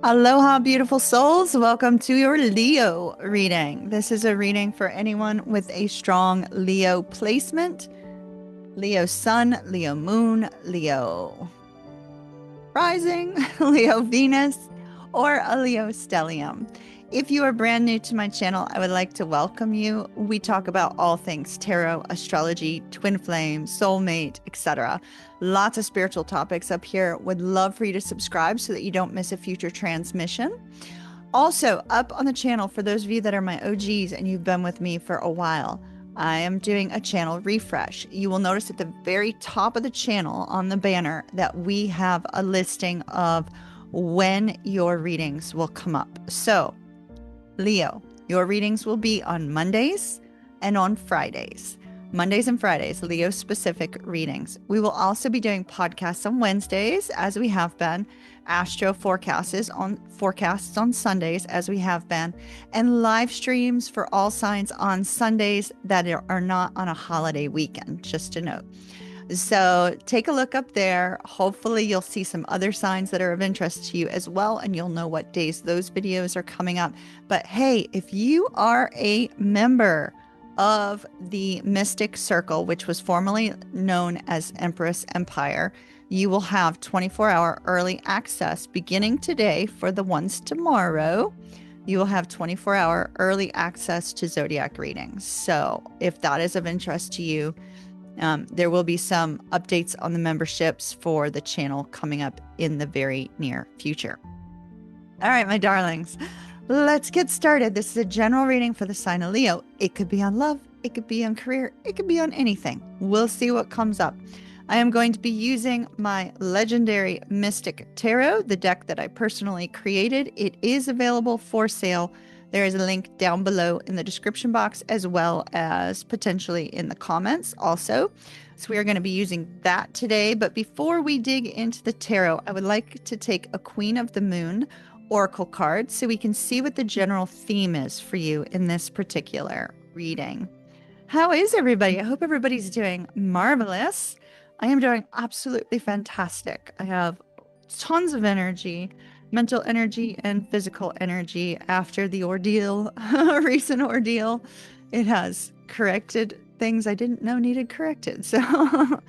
Aloha, beautiful souls. Welcome to your Leo reading. This is a reading for anyone with a strong Leo placement. Leo Sun, Leo Moon, Leo Rising, Leo Venus, or a Leo Stellium. If you are brand new to my channel, I would like to welcome you. We talk about all things tarot, astrology, twin flame, soulmate, etc. Lots of spiritual topics up here. Would love for you to subscribe so that you don't miss a future transmission. Also, up on the channel, for those of you that are my OGs and you've been with me for a while, I am doing a channel refresh. You will notice at the very top of the channel on the banner that we have a listing of when your readings will come up. So, Leo, your readings will be on Mondays and on Fridays. Mondays and Fridays, Leo specific readings. We will also be doing podcasts on Wednesdays, as we have been, astro forecasts on Sundays, as we have been, and live streams for all signs on Sundays that are not on a holiday weekend, just a note. So take a look up there. Hopefully you'll see some other signs that are of interest to you as well, and you'll know what days those videos are coming up. But hey, if you are a member of the Mystic Circle, which was formerly known as Empress Empire, you will have 24-hour early access beginning today. For the ones tomorrow, you will have 24-hour early access to zodiac readings. So if that is of interest to you, there will be some updates on the memberships for the channel coming up in the very near future. All right, my darlings, let's get started. This is a general reading for the sign of Leo. It could be on love, it could be on career, it could be on anything. We'll see what comes up. I am going to be using my legendary Mystic Tarot, the deck that I personally created. It is available for sale. There is a link down below in the description box, as well as potentially in the comments also. So we are going to be using that today. But before we dig into the tarot, I would like to take a Queen of the Moon oracle card so we can see what the general theme is for you in this particular reading. How is everybody? I hope everybody's doing marvelous. I am doing absolutely fantastic. I have tons of energy, mental energy and physical energy after the ordeal, recent ordeal. It has corrected things I didn't know needed corrected. So, all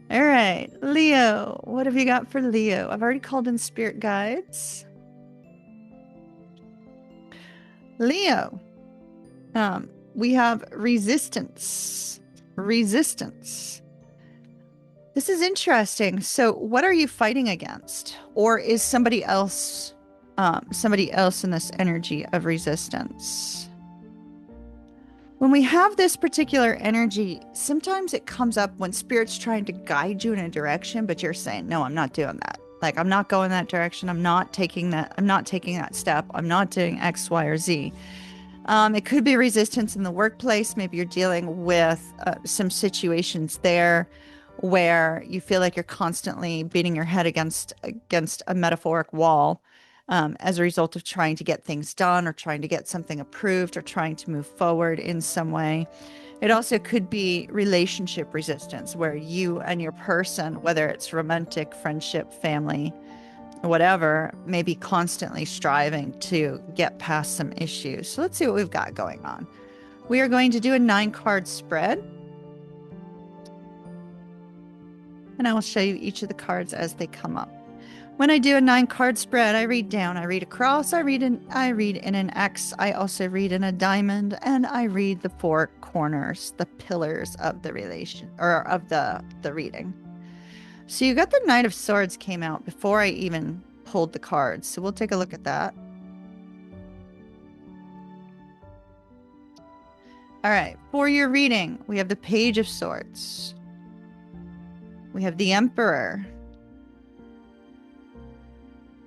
right, Leo, what have you got for Leo? I've already called in spirit guides. Leo, we have resistance. Resistance. This is interesting. So what are you fighting against? Or is somebody else in this energy of resistance? When we have this particular energy, sometimes it comes up when spirit's trying to guide you in a direction, but you're saying, no, I'm not doing that. Like, I'm not going that direction. I'm not taking that step. I'm not doing X, Y, or Z. It could be resistance in the workplace. Maybe you're dealing with some situations there where you feel like you're constantly beating your head against a metaphoric wall as a result of trying to get things done or trying to get something approved or trying to move forward in some way. It also could be relationship resistance, where you and your person, whether it's romantic, friendship, family, whatever, may be constantly striving to get past some issues. So let's see what we've got going on. We are going to do a 9-card spread, and I will show you each of the cards as they come up. When I do a 9-card spread, I read down, I read across, I read in an X, I also read in a diamond, and I read the 4 corners, the pillars of the relation, or of the reading. So you got the Knight of Swords came out before I even pulled the cards, so we'll take a look at that. All right, for your reading, we have the Page of Swords. We have the Emperor.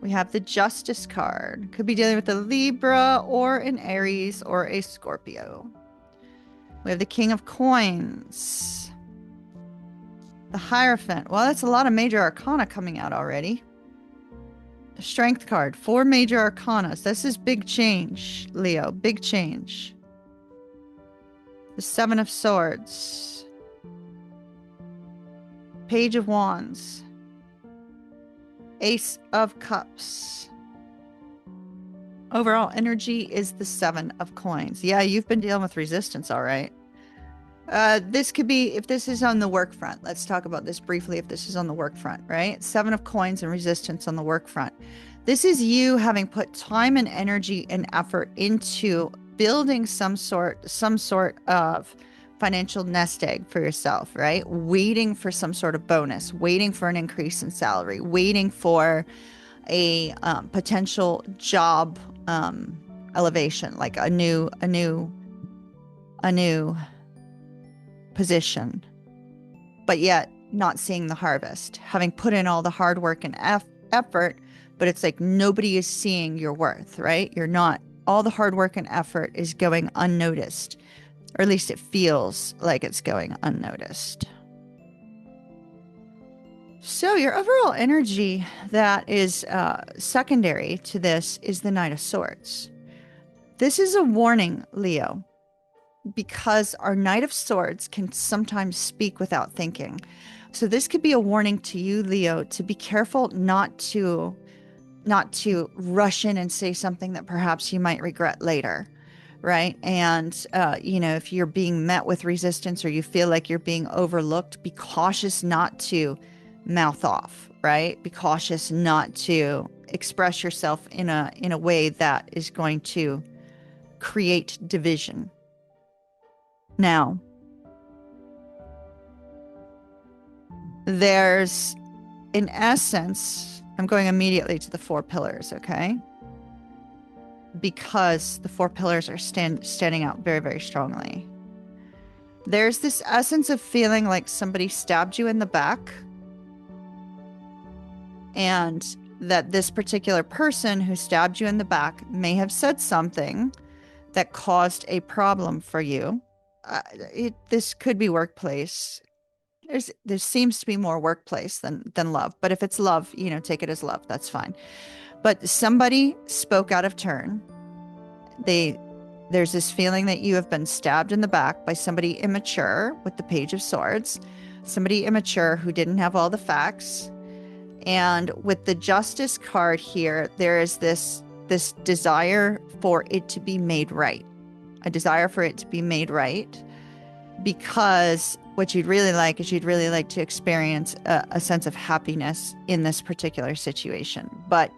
We have the Justice card. Could be dealing with a Libra or an Aries or a Scorpio. We have the King of Coins. The Hierophant. Well, that's a lot of major arcana coming out already. The Strength card. 4 major arcanas. This is big change, Leo. Big change. The 7 of Swords. Page of Wands. Ace of Cups. Overall energy is the 7 of coins. Yeah, you've been dealing with resistance, all right. This could be, if this is on the work front, let's talk about this briefly. If this is on the work front, right? 7 of coins and resistance on the work front. This is you having put time and energy and effort into building some sort of financial nest egg for yourself, right? Waiting for some sort of bonus, waiting for an increase in salary, waiting for a potential job elevation, like a new position, but yet not seeing the harvest, having put in all the hard work and effort, but it's like nobody is seeing your worth, right? You're not, all the hard work and effort is going unnoticed, or at least it feels like it's going unnoticed. So your overall energy that is secondary to this is the Knight of Swords. This is a warning, Leo, because our Knight of Swords can sometimes speak without thinking. So this could be a warning to you, Leo, to be careful not to rush in and say something that perhaps you might regret later, right? And, if you're being met with resistance or you feel like you're being overlooked, be cautious not to mouth off, right? Be cautious not to express yourself in a way that is going to create division. Now, there's, in essence, I'm going immediately to the 4 pillars, okay? Because the 4 pillars are standing out very, very strongly. There's this essence of feeling like somebody stabbed you in the back, and that this particular person who stabbed you in the back may have said something that caused a problem for you. This could be workplace. There seems to be more workplace than love. But if it's love, take it as love. That's fine. But somebody spoke out of turn. There's this feeling that you have been stabbed in the back by somebody immature with the Page of Swords. Somebody immature who didn't have all the facts. And with the Justice card here, there is this desire for it to be made right. A desire for it to be made right, because what you'd really like is to experience a sense of happiness in this particular situation. But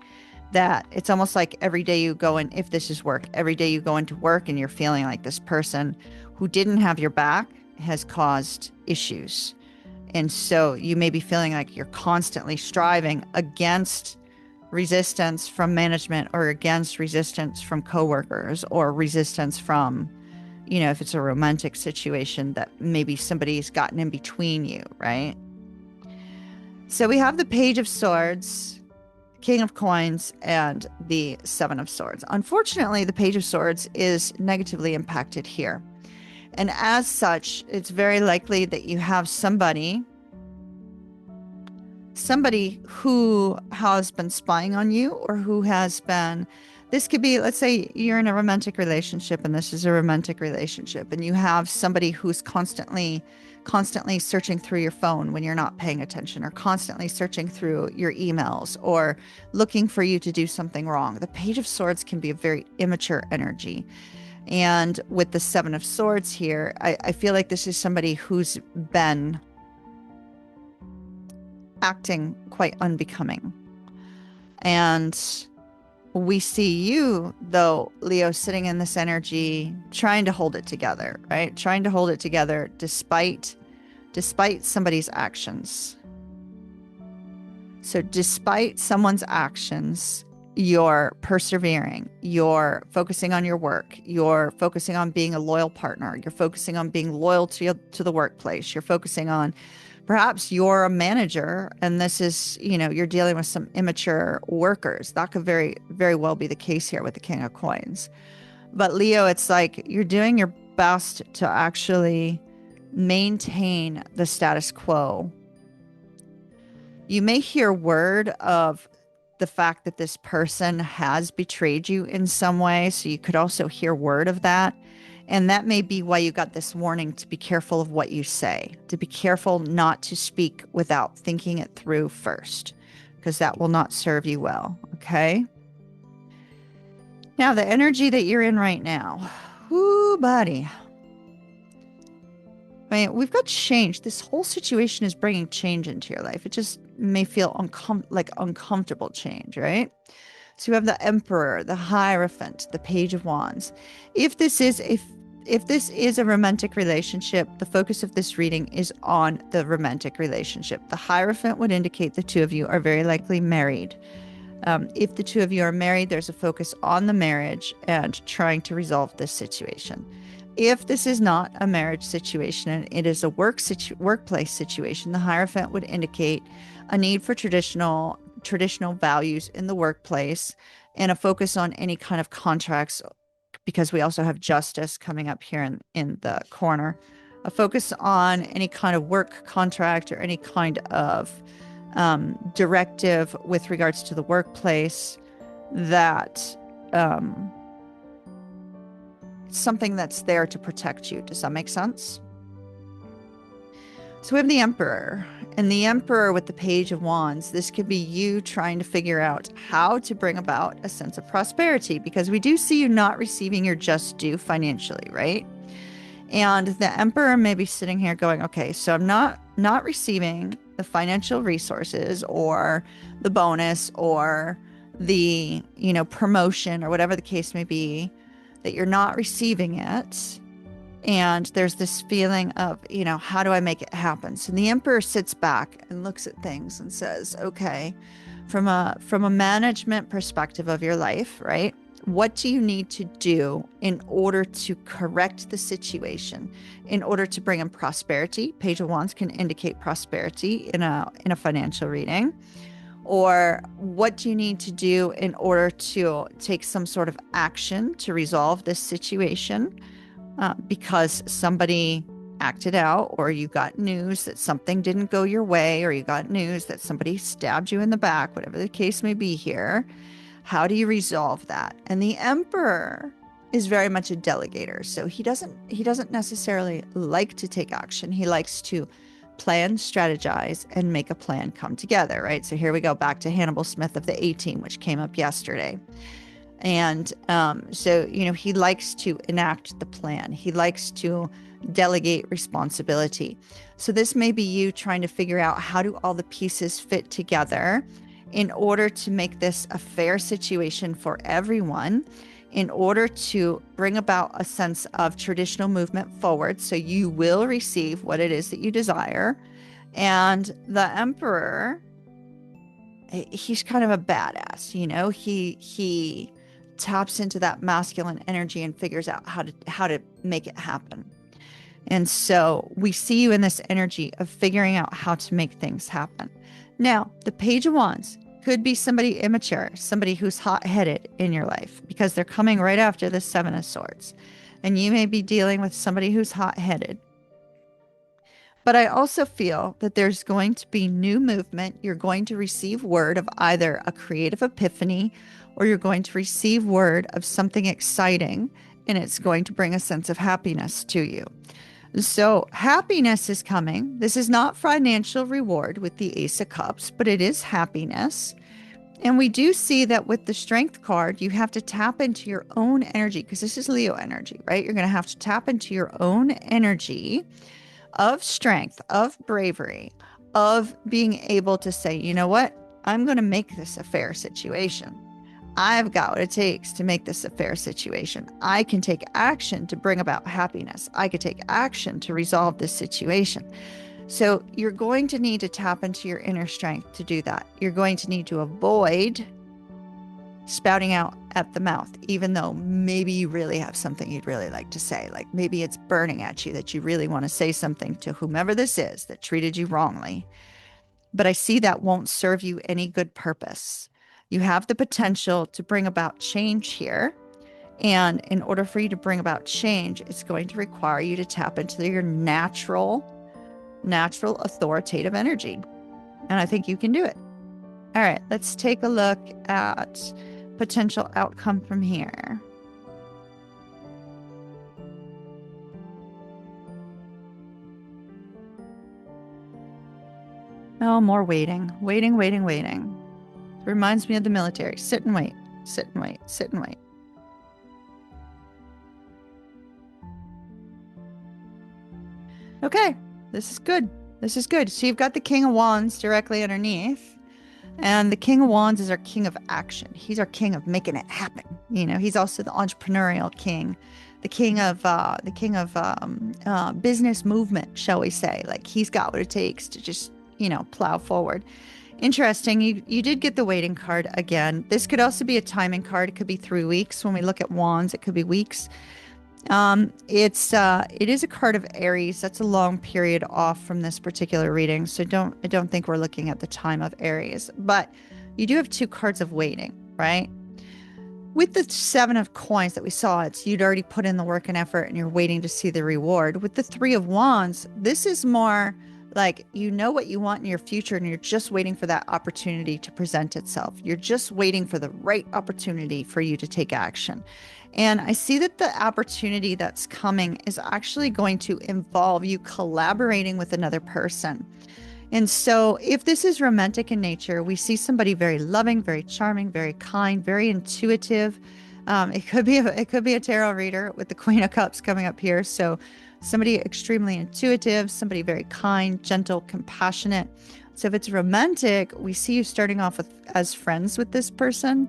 that it's almost like every day you go in, if this is work, every day you go into work and you're feeling like this person who didn't have your back has caused issues. And so you may be feeling like you're constantly striving against resistance from management, or against resistance from coworkers, or resistance from, if it's a romantic situation, that maybe somebody's gotten in between you, right? So we have the Page of Swords, King of Coins, and the 7 of Swords. Unfortunately, the Page of Swords is negatively impacted here. And as such, it's very likely that you have somebody who has been spying on you, or who has been, this could be, let's say you're in a romantic relationship, and this is a romantic relationship, and you have somebody who's constantly searching through your phone when you're not paying attention, or constantly searching through your emails, or looking for you to do something wrong. The Page of Swords can be a very immature energy. And with the 7 of Swords here, I feel like this is somebody who's been acting quite unbecoming. And we see you, though, Leo, sitting in this energy, trying to hold it together, right? Trying to hold it together despite somebody's actions. So despite someone's actions, you're persevering, you're focusing on your work, you're focusing on being a loyal partner, you're focusing on being loyal to the workplace, you're focusing on, perhaps you're a manager, and this is, you're dealing with some immature workers. That could very, very well be the case here with the King of Coins. But Leo, it's like you're doing your best to actually maintain the status quo. You may hear word of the fact that this person has betrayed you in some way. So you could also hear word of that. And that may be why you got this warning to be careful of what you say, to be careful not to speak without thinking it through first, because that will not serve you well. Okay. Now, the energy that you're in right now. Ooh, buddy. I mean, we've got change. This whole situation is bringing change into your life. It just may feel like uncomfortable change, right? So you have the Emperor, the Hierophant, the Page of Wands. If this is a romantic relationship, the focus of this reading is on the romantic relationship. The Hierophant would indicate the two of you are very likely married. If the two of you are married, there's a focus on the marriage and trying to resolve this situation. If this is not a marriage situation and it is a workplace situation, the Hierophant would indicate a need for traditional values in the workplace and a focus on any kind of contracts, because we also have Justice coming up here in the corner. A focus on any kind of work contract or any kind of directive with regards to the workplace that something that's there to protect you. Does that make sense? So we have the Emperor, and the Emperor with the Page of Wands. This could be you trying to figure out how to bring about a sense of prosperity, because we do see you not receiving your just due financially, right? And the Emperor may be sitting here going, okay, so I'm not receiving the financial resources or the bonus or the, promotion or whatever the case may be, that you're not receiving it. And there's this feeling of, how do I make it happen? So the Emperor sits back and looks at things and says, okay, from a management perspective of your life, right? What do you need to do in order to correct the situation, in order to bring in prosperity? Page of Wands can indicate prosperity in a financial reading. Or what do you need to do in order to take some sort of action to resolve this situation? Because somebody acted out, or you got news that something didn't go your way, or you got news that somebody stabbed you in the back, whatever the case may be here. How do you resolve that? And the Emperor is very much a delegator. So he doesn't necessarily like to take action. He likes to plan, strategize, and make a plan come together, right? So here we go back to Hannibal Smith of the A-Team, which came up yesterday. And so, he likes to enact the plan. He likes to delegate responsibility. So this may be you trying to figure out, how do all the pieces fit together in order to make this a fair situation for everyone, in order to bring about a sense of traditional movement forward, so you will receive what it is that you desire. And the Emperor, he's kind of a badass, he taps into that masculine energy and figures out how to make it happen. And so we see you in this energy of figuring out how to make things happen. Now, the Page of Wands could be somebody immature, somebody who's hot-headed in your life, because they're coming right after the Seven of Swords. And you may be dealing with somebody who's hot-headed. But I also feel that there's going to be new movement. You're going to receive word of either a creative epiphany, or you're going to receive word of something exciting, and it's going to bring a sense of happiness to you. So happiness is coming. This is not financial reward with the Ace of Cups, but it is happiness. And we do see that with the Strength card, you have to tap into your own energy, because this is Leo energy, right? You're going to have to tap into your own energy of strength, of bravery, of being able to say, you know what? I'm going to make this a fair situation. I've got what it takes to make this a fair situation. I can take action to bring about happiness. I could take action to resolve this situation. So you're going to need to tap into your inner strength to do that. You're going to need to avoid spouting out at the mouth, even though maybe you really have something you'd really like to say. Like maybe it's burning at you that you really want to say something to whomever this is that treated you wrongly. But I see that won't serve you any good purpose. You have the potential to bring about change here. And in order for you to bring about change, it's going to require you to tap into your natural authoritative energy. And I think you can do it. All right, let's take a look at potential outcome from here. Oh, more waiting. Waiting. Reminds me of the military. Sit and wait, sit and wait, sit and wait. Okay, this is good. This is good. So you've got the King of Wands directly underneath. And the King of Wands is our king of action. He's our king of making it happen. You know, he's also the entrepreneurial king, the king of business movement, shall we say? Like he's got what it takes to just, you know, plow forward. Interesting. You did get the waiting card again. This could also be a timing card. It could be 3 weeks. When we look at wands, it could be weeks. It is a card of Aries. That's a long period off from this particular reading. So I don't think we're looking at the time of Aries, but you do have 2 cards of waiting, right? With the 7 of coins that we saw, it's you'd already put in the work and effort and you're waiting to see the reward. With the 3 of wands, this is more like you know what you want in your future and you're just waiting for that opportunity to present itself. You're just waiting for the right opportunity for you to take action. And I see that the opportunity that's coming is actually going to involve you collaborating with another person. And so if this is romantic in nature, we see somebody very loving, very charming, very kind, very intuitive. It could be a tarot reader with the Queen of Cups coming up here. So somebody extremely intuitive, somebody very kind, gentle, compassionate. So if it's romantic, we see you starting off as friends with this person.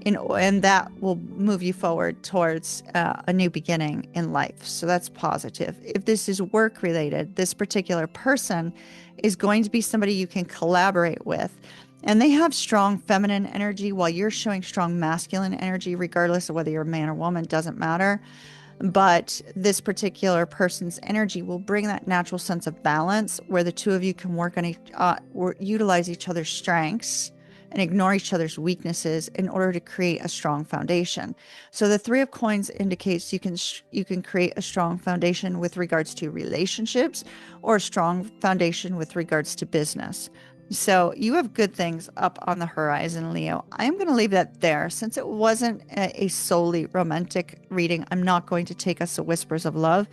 And that will move you forward towards a new beginning in life. So that's positive. If this is work related, this particular person is going to be somebody you can collaborate with. And they have strong feminine energy while you're showing strong masculine energy, regardless of whether you're a man or woman, doesn't matter. But this particular person's energy will bring that natural sense of balance where the two of you can work on utilize each other's strengths and ignore each other's weaknesses in order to create a strong foundation. So the 3 of coins indicates you can create a strong foundation with regards to relationships or a strong foundation with regards to business. So you have good things up on the horizon, Leo. I'm going to leave that there. Since it wasn't a solely romantic reading, I'm not going to take us to Whispers of Love.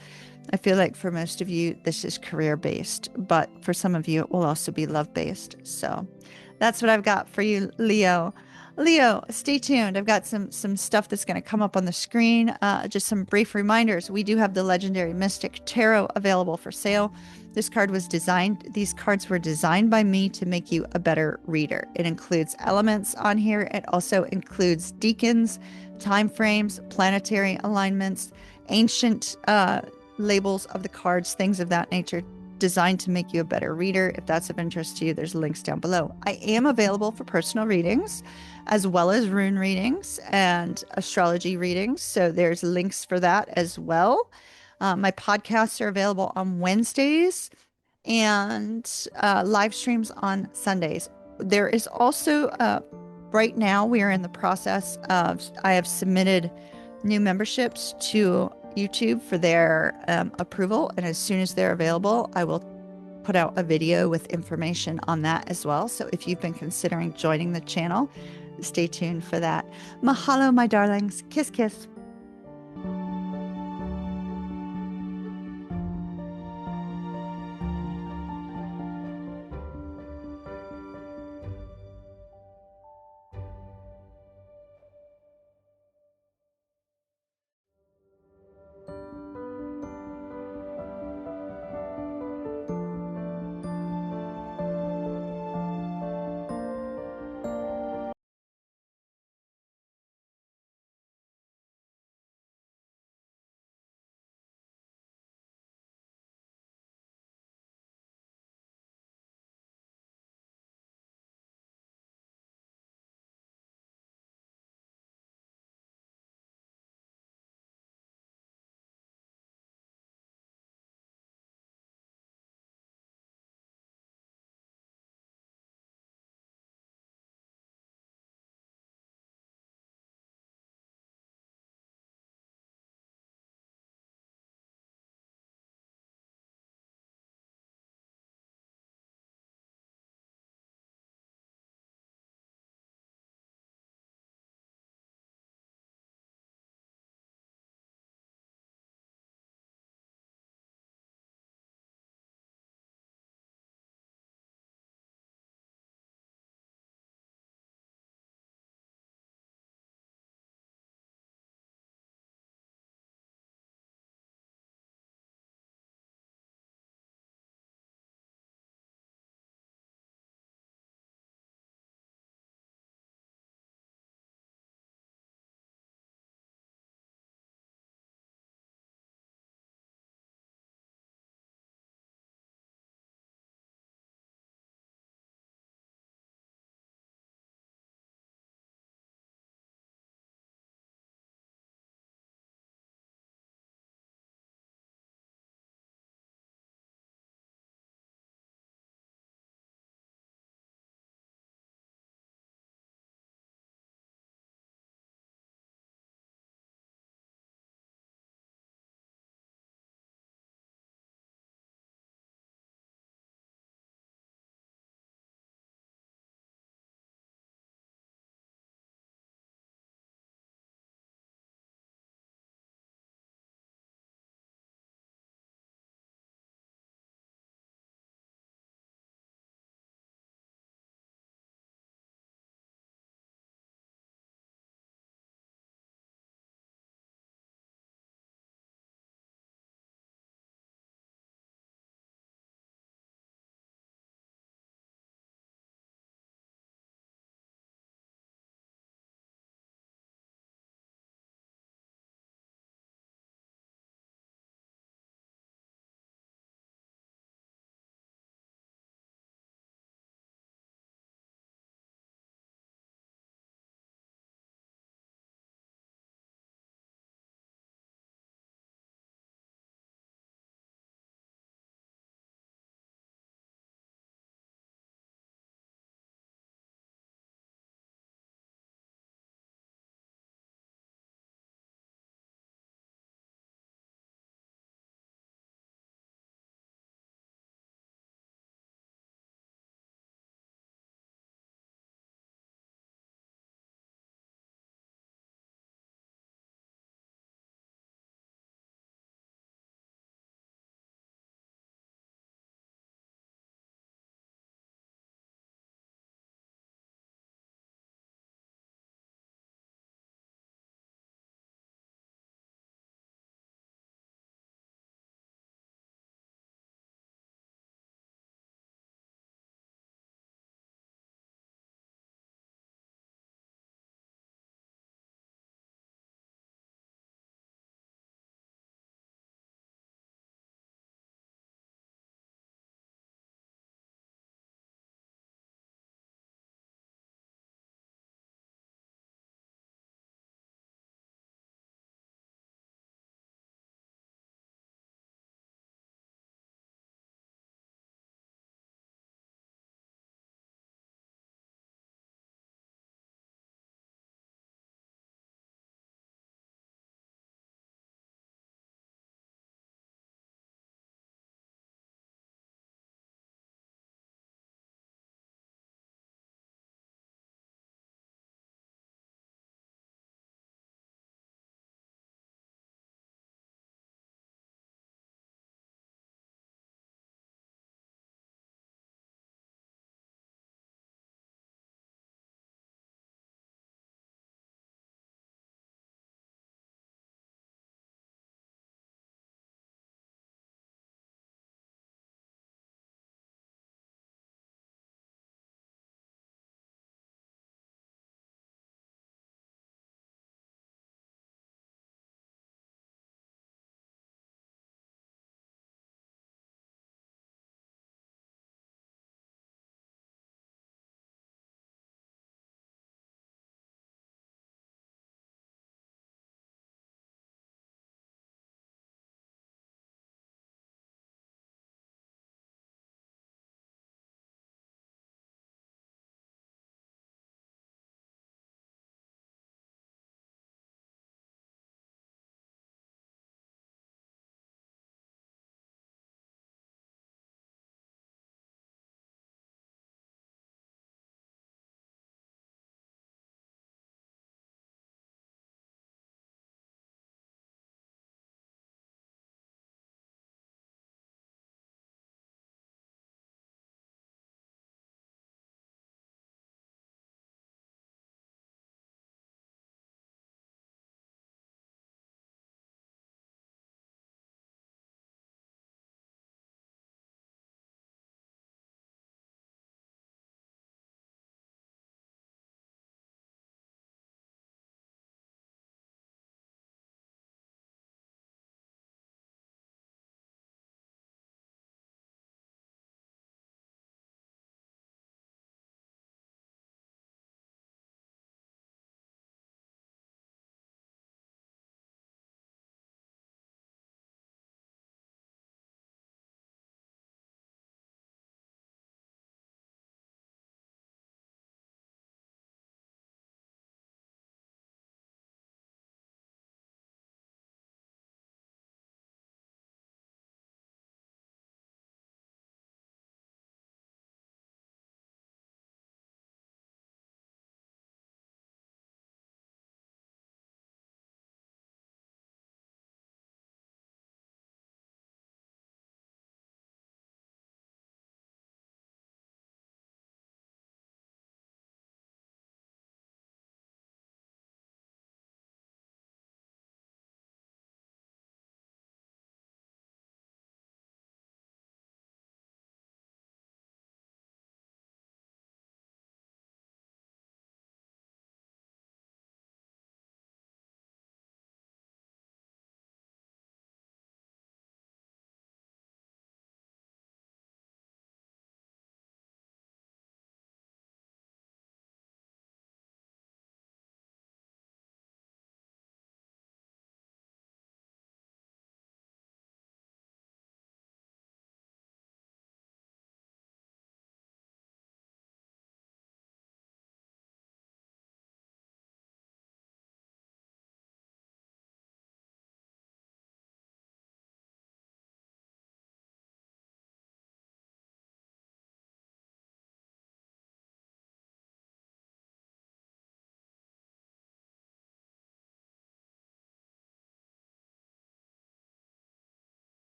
I feel like for most of you, this is career-based, but for some of you, it will also be love-based. So that's what I've got for you, Leo. Leo, stay tuned. I've got some stuff that's going to come up on the screen. Just some brief reminders. We do have the Legendary Mystic Tarot available for sale. These cards were designed by me to make you a better reader. It includes elements on here. It also includes deacons, time frames, planetary alignments, ancient labels of the cards, things of that nature, designed to make you a better reader. If that's of interest to you, there's links down below. I am available for personal readings as well as rune readings and astrology readings. So there's links for that as well. My podcasts are available on Wednesdays and live streams on Sundays. There is also, right now, we are in the process of, I have submitted new memberships to YouTube for their approval. And as soon as they're available, I will put out a video with information on that as well. So if you've been considering joining the channel, stay tuned for that. Mahalo, my darlings. Kiss, kiss.